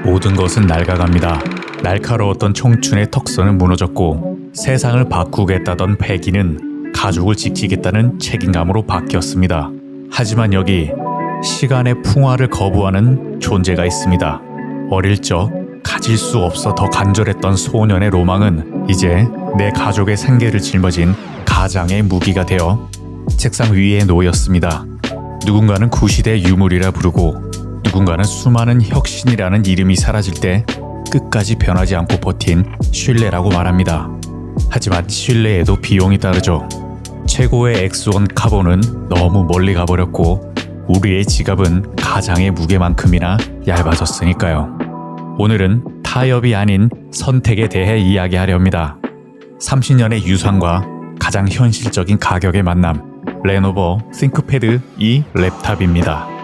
모든 것은 낡아갑니다. 날카로웠던 청춘의 턱선은 무너졌고 세상을 바꾸겠다던 패기는 가족을 지키겠다는 책임감으로 바뀌었습니다. 하지만 여기 시간의 풍화를 거부하는 존재가 있습니다. 어릴 적 가질 수 없어 더 간절했던 소년의 로망은 이제 내 가족의 생계를 짊어진 가장의 무기가 되어 책상 위에 놓였습니다. 누군가는 구시대 유물이라 부르고 누군가는 수많은 혁신이라는 이름이 사라질 때 끝까지 변하지 않고 버틴 신뢰라고 말합니다. 하지만 신뢰에도 비용이 따르죠. 최고의 X1 카본은 너무 멀리 가버렸고 우리의 지갑은 가장의 무게만큼이나 얇아졌으니까요. 오늘은 타협이 아닌 선택에 대해 이야기하려 합니다. 30년의 유산과 가장 현실적인 가격의 만남, 레노버 싱크패드 E 랩탑입니다.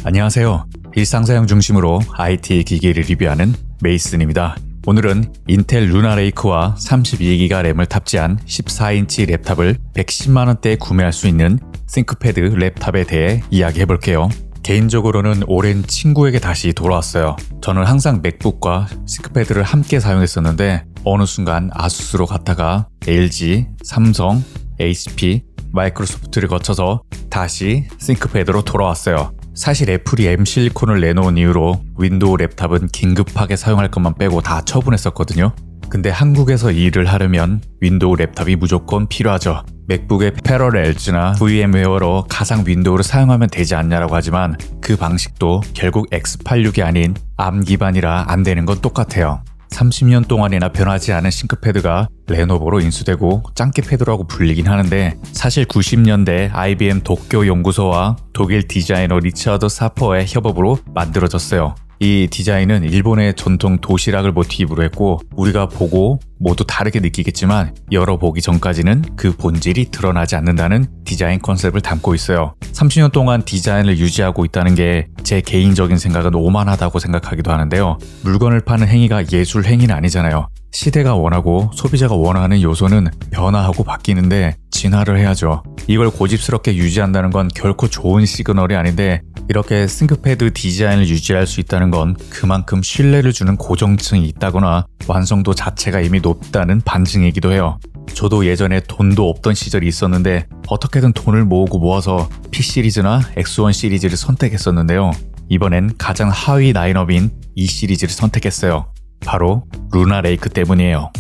안녕하세요. 일상사용 중심으로 IT 기기를 리뷰하는 메이슨입니다. 오늘은 인텔 루나 레이크와 32기가 램을 탑재한 14인치 랩탑을 110만원대에 구매할 수 있는 싱크패드 랩탑에 대해 이야기해볼게요. 개인적으로는 오랜 친구에게 다시 돌아왔어요. 저는 항상 맥북과 싱크패드를 함께 사용했었는데 어느 순간 아수스로 갔다가 LG, 삼성, HP, 마이크로소프트를 거쳐서 다시 싱크패드로 돌아왔어요. 사실 애플이 M 실리콘을 내놓은 이후로 윈도우 랩탑은 긴급하게 사용할 것만 빼고 다 처분했었거든요. 근데 한국에서 이 일을 하려면 윈도우 랩탑이 무조건 필요하죠. 맥북의 패러렐즈나 VM웨어로 가상 윈도우를 사용하면 되지 않냐라고 하지만 그 방식도 결국 X86이 아닌 ARM 기반이라 안 되는 건 똑같아요. 30년 동안이나 변하지 않은 싱크패드가 레노버로 인수되고 짱깨 패드라고 불리긴 하는데 사실 90년대 IBM 도쿄 연구소와 독일 디자이너 리처드 사퍼의 협업으로 만들어졌어요. 이 디자인은 일본의 전통 도시락을 모티브로 했고 우리가 보고 모두 다르게 느끼겠지만 열어보기 전까지는 그 본질이 드러나지 않는다는 디자인 컨셉을 담고 있어요. 30년 동안 디자인을 유지하고 있다는 게 제 개인적인 생각은 오만하다고 생각하기도 하는데요. 물건을 파는 행위가 예술 행위는 아니잖아요. 시대가 원하고 소비자가 원하는 요소는 변화하고 바뀌는데 진화를 해야죠. 이걸 고집스럽게 유지한다는 건 결코 좋은 시그널이 아닌데 이렇게 싱크패드 디자인을 유지할 수 있다는 건 그만큼 신뢰를 주는 고정층이 있다거나 완성도 자체가 이미 높다는 반증이기도 해요. 저도 예전에 돈도 없던 시절이 있었는데 어떻게든 돈을 모아서 P 시리즈나 X1 시리즈를 선택했었는데요. 이번엔 가장 하위 라인업인 E 시리즈를 선택했어요. 바로 루나 레이크 때문이에요.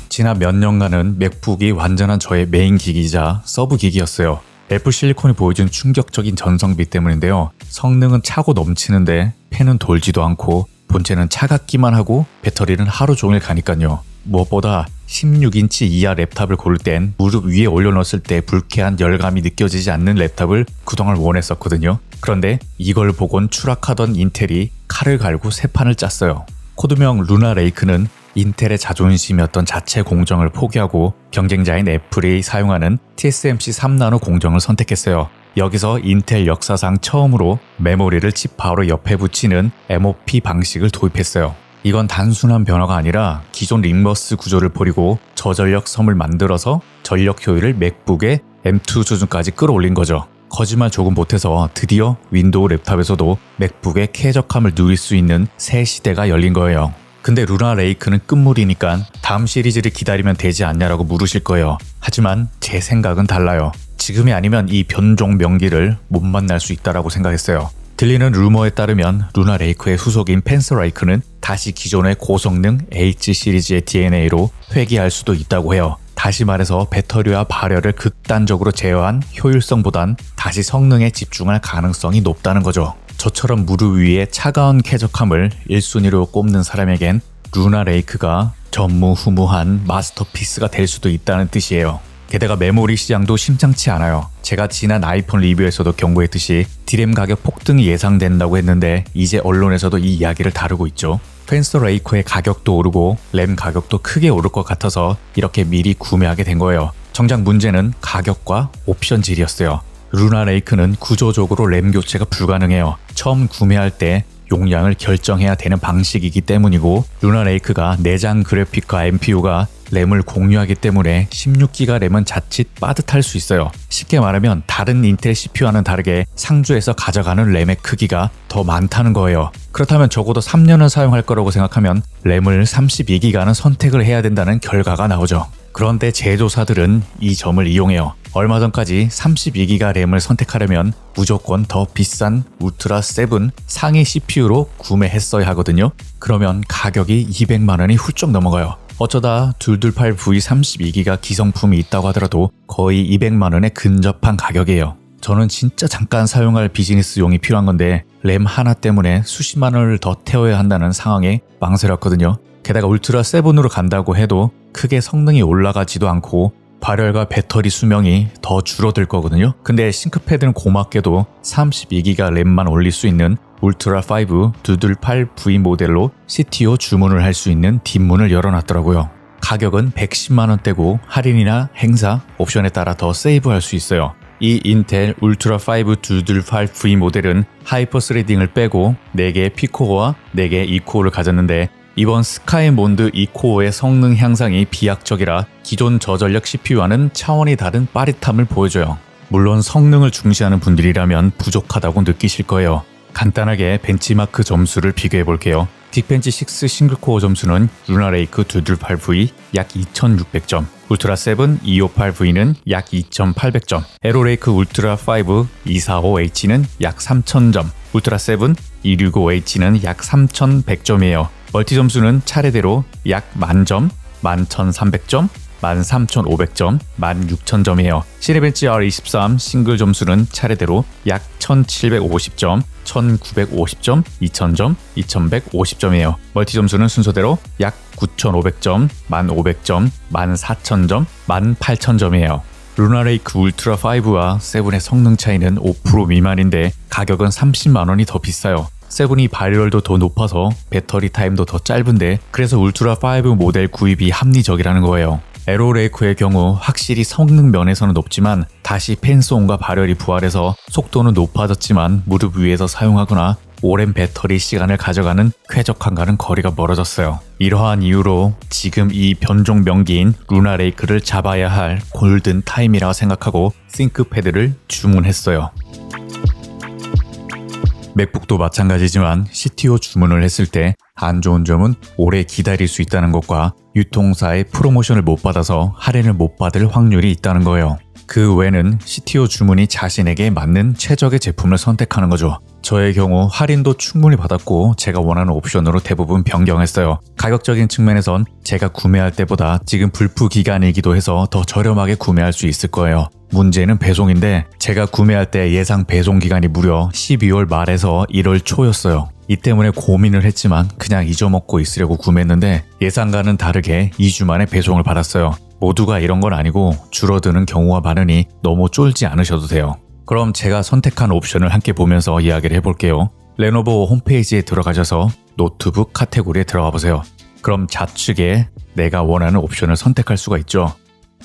지난 몇 년간은 맥북이 완전한 저의 메인 기기이자 서브 기기였어요. 애플 실리콘이 보여준 충격적인 전성비 때문인데요. 성능은 차고 넘치는데 펜은 돌지도 않고 본체는 차갑기만 하고 배터리는 하루 종일 가니까요. 무엇보다 16인치 이하 랩탑을 고를 땐 무릎 위에 올려놓았을 때 불쾌한 열감이 느껴지지 않는 랩탑을 그동안 원했었거든요. 그런데 이걸 보곤 추락하던 인텔이 칼을 갈고 새 판을 짰어요. 코드명 루나 레이크는 인텔의 자존심이었던 자체 공정을 포기하고 경쟁자인 애플이 사용하는 TSMC 3나노 공정을 선택했어요. 여기서 인텔 역사상 처음으로 메모리를 칩 바로 옆에 붙이는 MOP 방식을 도입했어요. 이건 단순한 변화가 아니라 기존 링버스 구조를 버리고 저전력 섬을 만들어서 전력 효율을 맥북의 M2 수준까지 끌어올린 거죠. 거짓말 조금 못해서 드디어 윈도우 랩탑에서도 맥북의 쾌적함을 누릴 수 있는 새 시대가 열린 거예요. 근데 루나 레이크는 끝물이니까 다음 시리즈를 기다리면 되지 않냐라고 물으실 거예요. 하지만 제 생각은 달라요. 지금이 아니면 이 변종 명기를 못 만날 수 있다라고 생각했어요. 들리는 루머에 따르면 루나 레이크의 후속인 펜서 라이크는 다시 기존의 고성능 H 시리즈의 DNA로 회귀할 수도 있다고 해요. 다시 말해서 배터리와 발열을 극단적으로 제어한 효율성보단 다시 성능에 집중할 가능성이 높다는 거죠. 저처럼 무릎 위에 차가운 쾌적함을 1순위로 꼽는 사람에겐 루나 레이크가 전무후무한 마스터피스가 될 수도 있다는 뜻이에요. 게다가 메모리 시장도 심상치 않아요. 제가 지난 아이폰 리뷰에서도 경고했듯이 D램 가격 폭등이 예상된다고 했는데 이제 언론에서도 이 이야기를 다루고 있죠. 펜서 레이크의 가격도 오르고 램 가격도 크게 오를 것 같아서 이렇게 미리 구매하게 된 거예요. 정작 문제는 가격과 옵션질이었어요. 루나 레이크는 구조적으로 램 교체가 불가능해요. 처음 구매할 때 용량을 결정해야 되는 방식이기 때문이고, 루나레이크가 내장 그래픽과 NPU가 램을 공유하기 때문에 16기가 램은 자칫 빠듯할 수 있어요. 쉽게 말하면 다른 인텔 CPU와는 다르게 상주에서 가져가는 램의 크기가 더 많다는 거예요. 그렇다면 적어도 3년은 사용할 거라고 생각하면 램을 32기가는 선택을 해야 된다는 결과가 나오죠. 그런데 제조사들은 이 점을 이용해요. 얼마 전까지 32기가 램을 선택하려면 무조건 더 비싼 울트라 7 상위 CPU로 구매했어야 하거든요. 그러면 가격이 200만 원이 훌쩍 넘어가요. 어쩌다 228V 32기가 기성품이 있다고 하더라도 거의 200만 원에 근접한 가격이에요. 저는 진짜 잠깐 사용할 비즈니스용이 필요한 건데 램 하나 때문에 수십만 원을 더 태워야 한다는 상황에 망설였거든요. 게다가 울트라 7으로 간다고 해도 크게 성능이 올라가지도 않고 발열과 배터리 수명이 더 줄어들 거거든요. 근데 싱크패드는 고맙게도 32기가 램만 올릴 수 있는 울트라 5 228V 모델로 CTO 주문을 할 수 있는 뒷문을 열어놨더라고요. 가격은 110만 원대고 할인이나 행사, 옵션에 따라 더 세이브할 수 있어요. 이 인텔 울트라 5 228V 모델은 하이퍼 스레딩을 빼고 4개의 P코어와 4개의 E코어를 가졌는데 이번 스카이몬드 E코어의 성능 향상이 비약적이라 기존 저전력 CPU와는 차원이 다른 빠릿함을 보여줘요. 물론 성능을 중시하는 분들이라면 부족하다고 느끼실 거예요. 간단하게 벤치마크 점수를 비교해 볼게요. 딕벤치 6 싱글코어 점수는 루나레이크 228V 약 2600점, 울트라 7 258V는 약 2800점, 에로레이크 울트라 5 245H는 약 3000점, 울트라 7 265H는 약 3100점이에요. 멀티 점수는 차례대로 약 1000점, 11300점, 13500점, 16000점이에요. 시네벤치 R23 싱글 점수는 차례대로 약 1750점, 1950점, 2000점, 2150점이에요. 멀티 점수는 순서대로 약 9500점, 1500점, 14000점, 18000점이에요. 루나레이크 울트라 5와 7의 성능 차이는 5% 미만인데 가격은 30만 원이 더 비싸요. 7이 발열도 더 높아서 배터리 타임도 더 짧은데 그래서 울트라 5 모델 구입이 합리적이라는 거예요. 에로레이크의 경우 확실히 성능 면에서는 높지만 다시 팬소음과 발열이 부활해서 속도는 높아졌지만 무릎 위에서 사용하거나 오랜 배터리 시간을 가져가는 쾌적함과는 거리가 멀어졌어요. 이러한 이유로 지금 이 변종 명기인 루나레이크를 잡아야 할 골든 타임이라고 생각하고 싱크패드를 주문했어요. 맥북도 마찬가지지만 CTO 주문을 했을 때 안 좋은 점은 오래 기다릴 수 있다는 것과 유통사의 프로모션을 못 받아서 할인을 못 받을 확률이 있다는 거예요. 그 외에는 CTO 주문이 자신에게 맞는 최적의 제품을 선택하는 거죠. 저의 경우 할인도 충분히 받았고 제가 원하는 옵션으로 대부분 변경했어요. 가격적인 측면에선 제가 구매할 때보다 지금 불프 기간이기도 해서 더 저렴하게 구매할 수 있을 거예요. 문제는 배송인데 제가 구매할 때 예상 배송 기간이 무려 12월 말에서 1월 초였어요. 이 때문에 고민을 했지만 그냥 잊어먹고 있으려고 구매했는데 예상과는 다르게 2주 만에 배송을 받았어요. 모두가 이런 건 아니고 줄어드는 경우가 많으니 너무 쫄지 않으셔도 돼요. 그럼 제가 선택한 옵션을 함께 보면서 이야기를 해볼게요. 레노버 홈페이지에 들어가셔서 노트북 카테고리에 들어가 보세요. 그럼 좌측에 내가 원하는 옵션을 선택할 수가 있죠.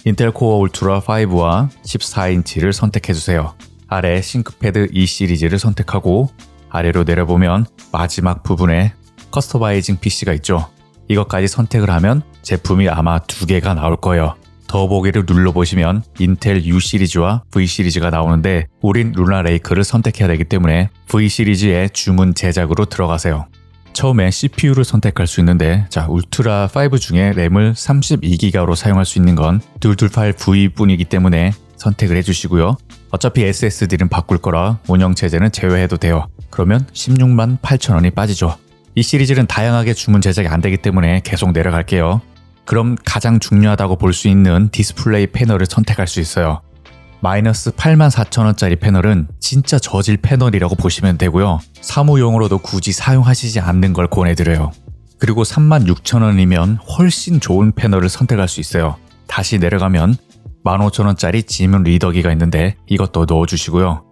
인텔 코어 울트라 5와 14인치를 선택해주세요. 아래 싱크패드 E 시리즈를 선택하고 아래로 내려보면 마지막 부분에 커스터마이징 PC가 있죠. 이것까지 선택을 하면 제품이 아마 2개가 나올 거예요. 더보기를 눌러보시면 인텔 U 시리즈와 V 시리즈가 나오는데 우린 루나레이크를 선택해야 되기 때문에 V 시리즈의 주문 제작으로 들어가세요. 처음에 CPU를 선택할 수 있는데 울트라 5 중에 램을 32기가로 사용할 수 있는 건 228V 뿐이기 때문에 선택을 해주시고요. 어차피 SSD는 바꿀 거라 운영체제는 제외해도 돼요. 그러면 16만 8천 원이 빠지죠. 이 시리즈는 다양하게 주문 제작이 안 되기 때문에 계속 내려갈게요. 그럼 가장 중요하다고 볼 수 있는 디스플레이 패널을 선택할 수 있어요. 마이너스 84,000원짜리 패널은 진짜 저질 패널이라고 보시면 되고요. 사무용으로도 굳이 사용하시지 않는 걸 권해드려요. 그리고 36,000원이면 훨씬 좋은 패널을 선택할 수 있어요. 다시 내려가면 15,000원짜리 지문 리더기가 있는데 이것도 넣어주시고요.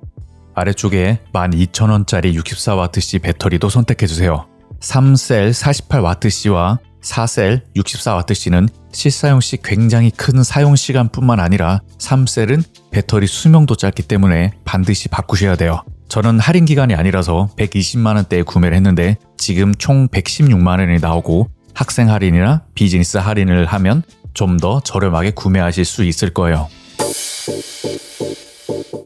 아래쪽에 12,000원짜리 64Wc 배터리도 선택해주세요. 3셀 48Wc와 4셀 64Wc는 실사용 시 굉장히 큰 사용시간뿐만 아니라 3셀은 배터리 수명도 짧기 때문에 반드시 바꾸셔야 돼요. 저는 할인 기간이 아니라서 120만원대에 구매를 했는데 지금 총 116만원이 나오고 학생 할인이나 비즈니스 할인을 하면 좀 더 저렴하게 구매하실 수 있을 거예요.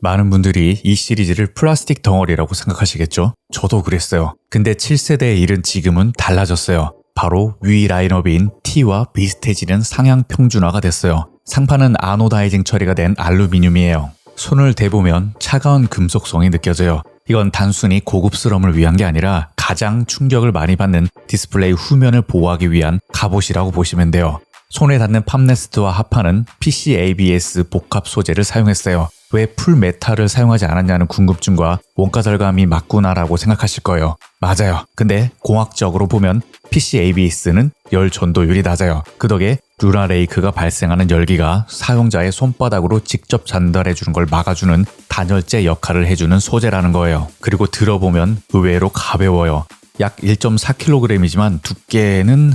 많은 분들이 이 시리즈를 플라스틱 덩어리라고 생각하시겠죠? 저도 그랬어요. 근데 7세대의 일은 지금은 달라졌어요. 바로 위 라인업인 T와 비슷해지는 상향 평준화가 됐어요. 상판은 아노다이징 처리가 된 알루미늄이에요. 손을 대보면 차가운 금속성이 느껴져요. 이건 단순히 고급스러움을 위한 게 아니라 가장 충격을 많이 받는 디스플레이 후면을 보호하기 위한 갑옷이라고 보시면 돼요. 손에 닿는 팜레스트와 하판은 PC ABS 복합 소재를 사용했어요. 왜 풀메탈을 사용하지 않았냐는 궁금증과 원가 절감이 맞구나라고 생각하실 거예요. 맞아요. 근데 공학적으로 보면 PC ABS는 열 전도율이 낮아요. 그 덕에 루나레이크가 발생하는 열기가 사용자의 손바닥으로 직접 전달해주는 걸 막아주는 단열재 역할을 해주는 소재라는 거예요. 그리고 들어보면 의외로 가벼워요. 약 1.4kg이지만 두께는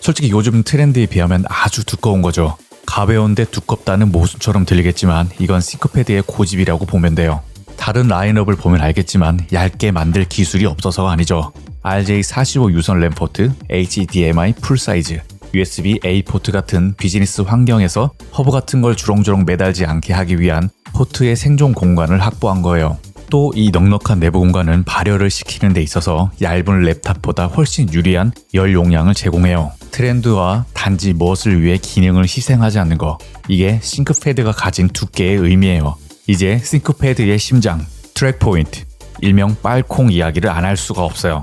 솔직히 요즘 트렌드에 비하면 아주 두꺼운 거죠. 가벼운데 두껍다는 모순처럼 들리겠지만 이건 싱크패드의 고집이라고 보면 돼요. 다른 라인업을 보면 알겠지만 얇게 만들 기술이 없어서가 아니죠. RJ45 유선 램 포트, HDMI 풀사이즈, USB-A 포트 같은 비즈니스 환경에서 허브 같은 걸 주렁주렁 매달지 않게 하기 위한 포트의 생존 공간을 확보한 거예요. 또 이 넉넉한 내부 공간은 발열을 시키는 데 있어서 얇은 랩탑보다 훨씬 유리한 열 용량을 제공해요. 트렌드와 단지 무엇을 위해 기능을 희생하지 않는 거, 이게 싱크패드가 가진 두께의 의미예요. 이제 싱크패드의 심장, 트랙 포인트, 일명 빨콩 이야기를 안 할 수가 없어요.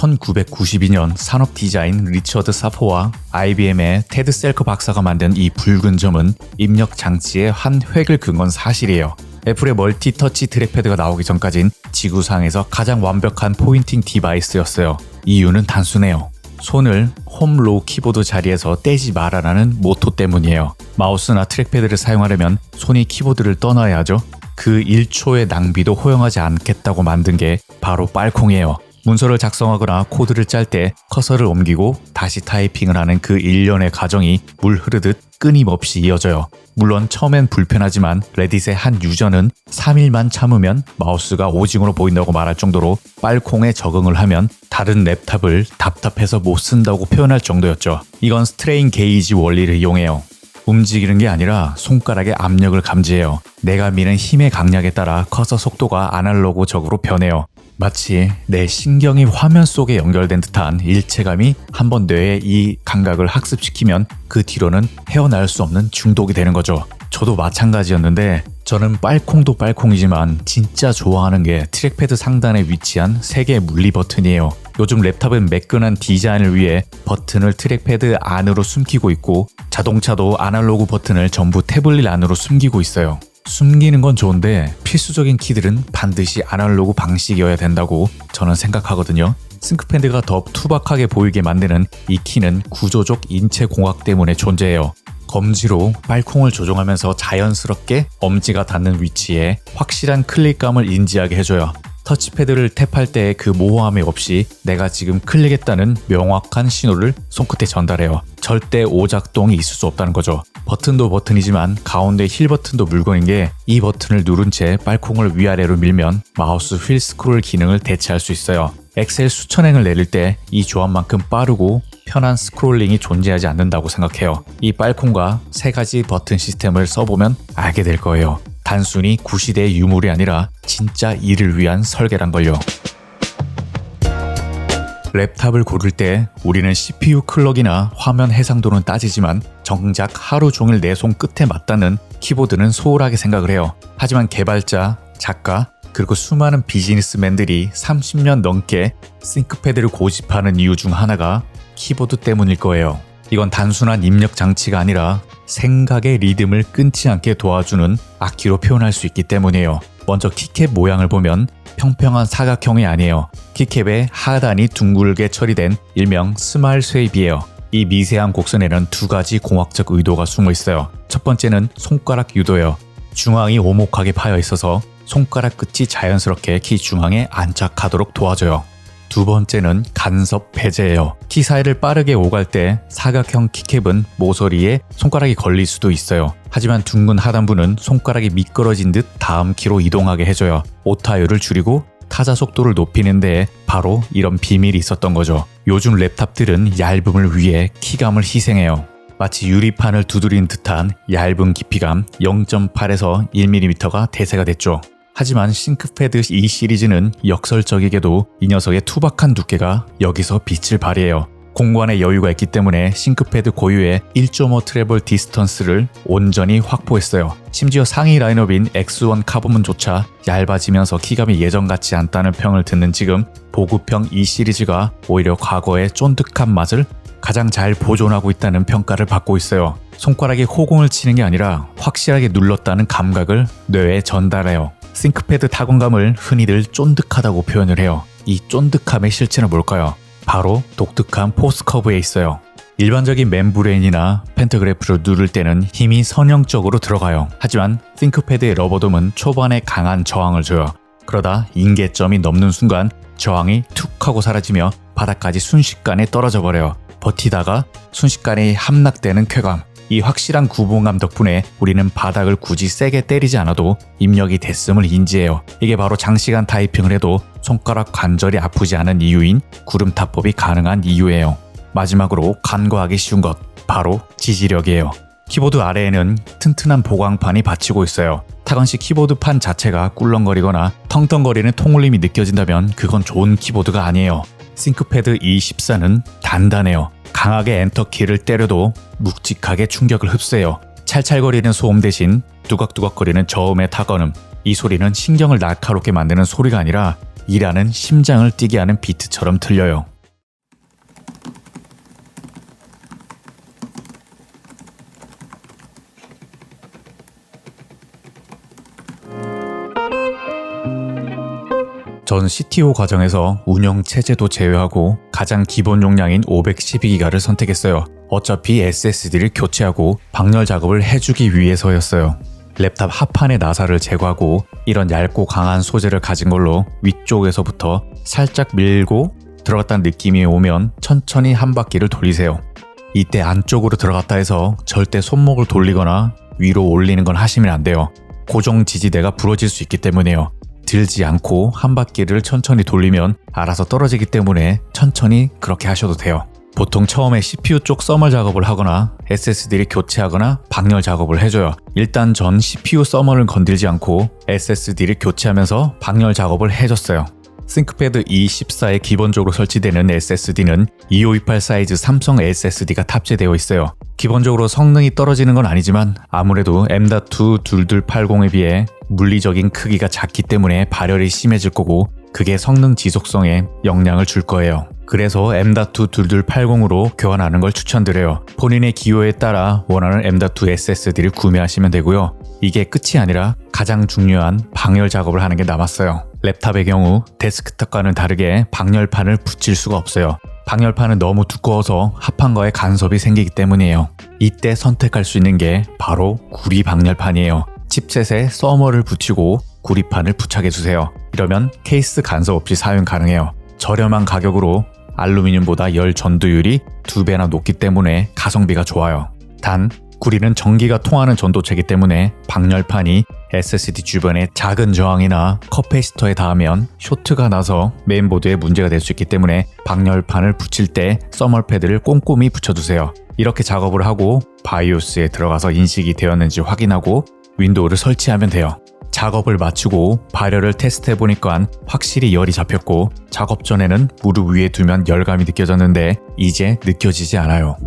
1992년 산업 디자인 리처드 사포와 IBM의 테드 셀커 박사가 만든 이 붉은 점은 입력 장치의 한 획을 그은 건 사실이에요. 애플의 멀티 터치 트랙패드가 나오기 전까진 지구상에서 가장 완벽한 포인팅 디바이스였어요. 이유는 단순해요. 손을 홈 로우 키보드 자리에서 떼지 말아라는 모토 때문이에요. 마우스나 트랙패드를 사용하려면 손이 키보드를 떠나야 하죠. 그 1초의 낭비도 허용하지 않겠다고 만든 게 바로 빨콩이에요. 문서를 작성하거나 코드를 짤 때 커서를 옮기고 다시 타이핑을 하는 그 일련의 과정이 물 흐르듯 끊임없이 이어져요. 물론 처음엔 불편하지만 레딧의 한 유저는 3일만 참으면 마우스가 오징어로 보인다고 말할 정도로 빨콩에 적응을 하면 다른 랩탑을 답답해서 못 쓴다고 표현할 정도였죠. 이건 스트레인 게이지 원리를 이용해요. 움직이는 게 아니라 손가락의 압력을 감지해요. 내가 미는 힘의 강약에 따라 커서 속도가 아날로그적으로 변해요. 마치 내 신경이 화면 속에 연결된 듯한 일체감이 한번 뇌에 이 감각을 학습시키면 그 뒤로는 헤어나올 수 없는 중독이 되는 거죠. 저도 마찬가지였는데 저는 빨콩도 빨콩이지만 진짜 좋아하는 게 트랙패드 상단에 위치한 3개의 물리 버튼이에요. 요즘 랩탑은 매끈한 디자인을 위해 버튼을 트랙패드 안으로 숨기고 있고 자동차도 아날로그 버튼을 전부 태블릿 안으로 숨기고 있어요. 숨기는 건 좋은데 필수적인 키들은 반드시 아날로그 방식이어야 된다고 저는 생각하거든요. 싱크패드가 더 투박하게 보이게 만드는 이 키는 구조적 인체공학 때문에 존재해요. 검지로 빨콩을 조종하면서 자연스럽게 엄지가 닿는 위치에 확실한 클릭감을 인지하게 해줘요. 터치패드를 탭할 때의 그 모호함이 없이 내가 지금 클릭했다는 명확한 신호를 손끝에 전달해요. 절대 오작동이 있을 수 없다는 거죠. 버튼도 버튼이지만 가운데 힐 버튼도 물건인 게 이 버튼을 누른 채 빨콩을 위아래로 밀면 마우스 휠 스크롤 기능을 대체할 수 있어요. 엑셀 수천 행을 내릴 때 이 조합만큼 빠르고 편한 스크롤링이 존재하지 않는다고 생각해요. 이 빨콩과 3가지 버튼 시스템을 써보면 알게 될 거예요. 단순히 구시대의 유물이 아니라 진짜 이를 위한 설계란걸요. 랩탑을 고를 때 우리는 CPU 클럭이나 화면 해상도는 따지지만 정작 하루 종일 내 손 끝에 맞닿는 키보드는 소홀하게 생각을 해요. 하지만 개발자, 작가, 그리고 수많은 비즈니스맨들이 30년 넘게 싱크패드를 고집하는 이유 중 하나가 키보드 때문일 거예요. 이건 단순한 입력 장치가 아니라 생각의 리듬을 끊지 않게 도와주는 악기로 표현할 수 있기 때문이에요. 먼저 키캡 모양을 보면 평평한 사각형이 아니에요. 키캡의 하단이 둥글게 처리된 일명 스마일 쉐입이에요. 이 미세한 곡선에는 2가지 공학적 의도가 숨어 있어요. 첫 번째는 손가락 유도예요. 중앙이 오목하게 파여 있어서 손가락 끝이 자연스럽게 키 중앙에 안착하도록 도와줘요. 두 번째는 간섭 배제예요. 키 사이를 빠르게 오갈 때 사각형 키캡은 모서리에 손가락이 걸릴 수도 있어요. 하지만 둥근 하단부는 손가락이 미끄러진 듯 다음 키로 이동하게 해줘요. 오타율을 줄이고 타자 속도를 높이는 데 바로 이런 비밀이 있었던 거죠. 요즘 랩탑들은 얇음을 위해 키감을 희생해요. 마치 유리판을 두드린 듯한 얇은 깊이감 0.8에서 1mm가 대세가 됐죠. 하지만 싱크패드 E 시리즈는 역설적이게도 이 녀석의 투박한 두께가 여기서 빛을 발휘해요. 공간에 여유가 있기 때문에 싱크패드 고유의 1.5 트래블 디스턴스를 온전히 확보했어요. 심지어 상위 라인업인 X1 카본문조차 얇아지면서 키감이 예전 같지 않다는 평을 듣는 지금 보급형 E 시리즈가 오히려 과거의 쫀득한 맛을 가장 잘 보존하고 있다는 평가를 받고 있어요. 손가락에 호공을 치는 게 아니라 확실하게 눌렀다는 감각을 뇌에 전달해요. 싱크패드 타건감을 흔히들 쫀득하다고 표현을 해요. 이 쫀득함의 실체는 뭘까요? 바로 독특한 포스 커브에 있어요. 일반적인 멤브레인이나 펜트그래프를 누를 때는 힘이 선형적으로 들어가요. 하지만 싱크패드의 러버돔은 초반에 강한 저항을 줘요. 그러다 인계점이 넘는 순간 저항이 툭 하고 사라지며 바닥까지 순식간에 떨어져 버려요. 버티다가 순식간에 함락되는 쾌감. 이 확실한 구분감 덕분에 우리는 바닥을 굳이 세게 때리지 않아도 입력이 됐음을 인지해요. 이게 바로 장시간 타이핑을 해도 손가락 관절이 아프지 않은 이유인 구름타법이 가능한 이유예요. 마지막으로 간과하기 쉬운 것, 바로 지지력이에요. 키보드 아래에는 튼튼한 보강판이 받치고 있어요. 타건식 키보드판 자체가 꿀렁거리거나 텅텅거리는 통울림이 느껴진다면 그건 좋은 키보드가 아니에요. 싱크패드 E14는 단단해요. 강하게 엔터키를 때려도 묵직하게 충격을 흡수해요. 찰찰거리는 소음 대신 뚜걱뚜걱거리는 저음의 타건음. 이 소리는 신경을 날카롭게 만드는 소리가 아니라 일하는 심장을 뛰게 하는 비트처럼 들려요. 전 CTO 과정에서 운영 체제도 제외하고 가장 기본 용량인 512기가를 선택했어요. 어차피 SSD를 교체하고 방열 작업을 해주기 위해서였어요. 랩탑 하판의 나사를 제거하고 이런 얇고 강한 소재를 가진 걸로 위쪽에서부터 살짝 밀고 들어갔다는 느낌이 오면 천천히 한 바퀴를 돌리세요. 이때 안쪽으로 들어갔다 해서 절대 손목을 돌리거나 위로 올리는 건 하시면 안 돼요. 고정 지지대가 부러질 수 있기 때문에요. 들지 않고 한 바퀴를 천천히 돌리면 알아서 떨어지기 때문에 천천히 그렇게 하셔도 돼요. 보통 처음에 CPU 쪽 서멀 작업을 하거나 SSD를 교체하거나 방열 작업을 해줘요. 일단 전 CPU 서멀을 건들지 않고 SSD를 교체하면서 방열 작업을 해줬어요. 싱크패드 E14에 기본적으로 설치되는 SSD는 2528 사이즈 삼성 SSD가 탑재되어 있어요. 기본적으로 성능이 떨어지는 건 아니지만 아무래도 M.2 2280에 비해 물리적인 크기가 작기 때문에 발열이 심해질 거고 그게 성능 지속성에 영향을 줄 거예요. 그래서 M.2 2280으로 교환하는 걸 추천드려요. 본인의 기호에 따라 원하는 M.2 SSD를 구매하시면 되고요. 이게 끝이 아니라 가장 중요한 방열 작업을 하는 게 남았어요. 랩탑의 경우 데스크탑과는 다르게 방열판을 붙일 수가 없어요. 방열판은 너무 두꺼워서 합판과의 간섭이 생기기 때문이에요. 이때 선택할 수 있는 게 바로 구리 방열판이에요. 칩셋에 서머를 붙이고 구리판을 부착해주세요. 이러면 케이스 간섭 없이 사용 가능해요. 저렴한 가격으로 알루미늄보다 열 전도율이 2배나 높기 때문에 가성비가 좋아요. 단 구리는 전기가 통하는 전도체이기 때문에 방열판이 SSD 주변에 작은 저항이나 커패시터에 닿으면 쇼트가 나서 메인보드에 문제가 될 수 있기 때문에 방열판을 붙일 때 서멀 패드를 꼼꼼히 붙여두세요. 이렇게 작업을 하고 바이오스에 들어가서 인식이 되었는지 확인하고 윈도우를 설치하면 돼요. 작업을 마치고 발열을 테스트해보니까 확실히 열이 잡혔고 작업 전에는 무릎 위에 두면 열감이 느껴졌는데 이제 느껴지지 않아요.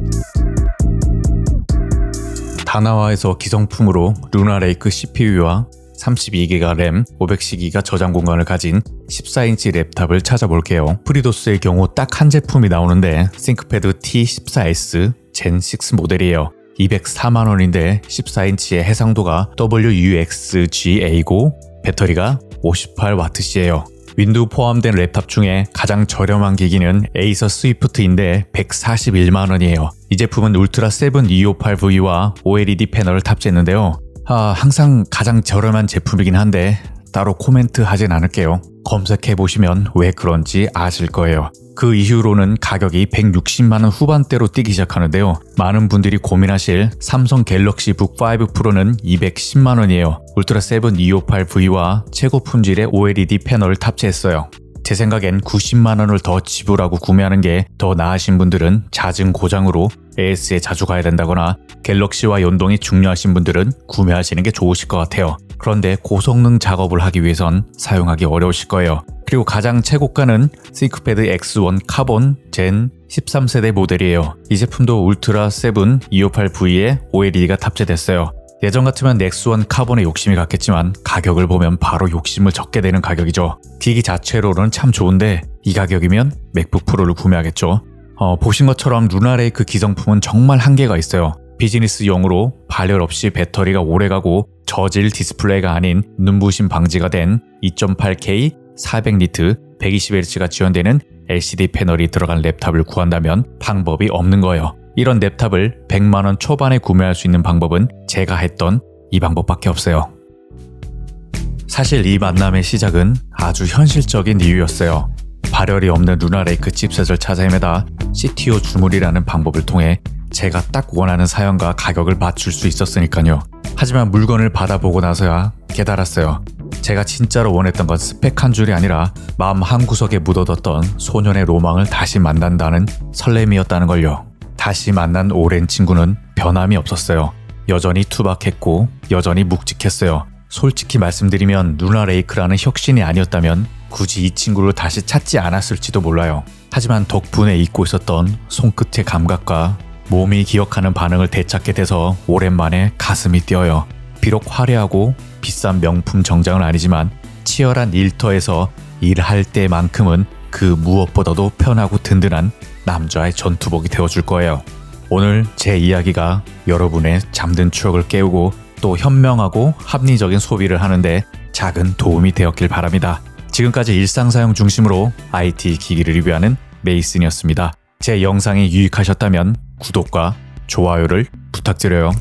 다나와에서 기성품으로 루나레이크 CPU와 32기가 램, 510기가 저장 공간을 가진 14인치 랩탑을 찾아볼게요. 프리도스의 경우 딱 한 제품이 나오는데 싱크패드 T14S 젠6 모델이에요. 204만원인데 14인치의 해상도가 WUXGA고 배터리가 58W예요. 윈도우 포함된 랩탑 중에 가장 저렴한 기기는 에이서 스위프트인데 141만원이에요. 이 제품은 울트라 7 258V와 OLED 패널을 탑재했는데요. 항상 가장 저렴한 제품이긴 한데 따로 코멘트 하진 않을게요. 검색해보시면 왜 그런지 아실 거예요. 그 이후로는 가격이 160만원 후반대로 뛰기 시작하는데요. 많은 분들이 고민하실 삼성 갤럭시 북5 프로는 210만원이에요. 울트라 7 258V와 최고 품질의 OLED 패널을 탑재했어요. 제 생각엔 90만원을 더 지불하고 구매하는 게 더 나으신 분들은 잦은 고장으로 AS에 자주 가야 된다거나 갤럭시와 연동이 중요하신 분들은 구매하시는 게 좋으실 것 같아요. 그런데 고성능 작업을 하기 위해선 사용하기 어려우실 거예요. 그리고 가장 최고가는 싱크패드 X1 카본 젠 13세대 모델이에요. 이 제품도 울트라 7 258V에 OLED가 탑재됐어요. 예전 같으면 넥스1 카본에 욕심이 갔겠지만 가격을 보면 바로 욕심을 적게 되는 가격이죠. 기기 자체로는 참 좋은데 이 가격이면 맥북 프로를 구매하겠죠. 보신 것처럼 루나레이크 기성품은 정말 한계가 있어요. 비즈니스용으로 발열 없이 배터리가 오래가고 저질 디스플레이가 아닌 눈부심 방지가 된 2.8K 400니트 120Hz가 지원되는 LCD 패널이 들어간 랩탑을 구한다면 방법이 없는 거예요. 이런 랩탑을 100만원 초반에 구매할 수 있는 방법은 제가 했던 이 방법밖에 없어요. 사실 이 만남의 시작은 아주 현실적인 이유였어요. 발열이 없는 루나레이크 칩셋을 찾아 헤매다 CTO 주문이라는 방법을 통해 제가 딱 원하는 사양과 가격을 맞출 수 있었으니까요. 하지만 물건을 받아보고 나서야 깨달았어요. 제가 진짜로 원했던 건 스펙 한 줄이 아니라 마음 한구석에 묻어뒀던 소년의 로망을 다시 만난다는 설렘이었다는 걸요. 다시 만난 오랜 친구는 변함이 없었어요. 여전히 투박했고 여전히 묵직했어요. 솔직히 말씀드리면 루나레이크라는 혁신이 아니었다면 굳이 이 친구를 다시 찾지 않았을지도 몰라요. 하지만 덕분에 잊고 있었던 손끝의 감각과 몸이 기억하는 반응을 되찾게 돼서 오랜만에 가슴이 뛰어요. 비록 화려하고 비싼 명품 정장은 아니지만 치열한 일터에서 일할 때만큼은 그 무엇보다도 편하고 든든한 남자의 전투복이 되어줄 거예요. 오늘 제 이야기가 여러분의 잠든 추억을 깨우고 또 현명하고 합리적인 소비를 하는데 작은 도움이 되었길 바랍니다. 지금까지 일상사용 중심으로 IT 기기를 리뷰하는 메이슨이었습니다. 제 영상이 유익하셨다면 구독과 좋아요를 부탁드려요.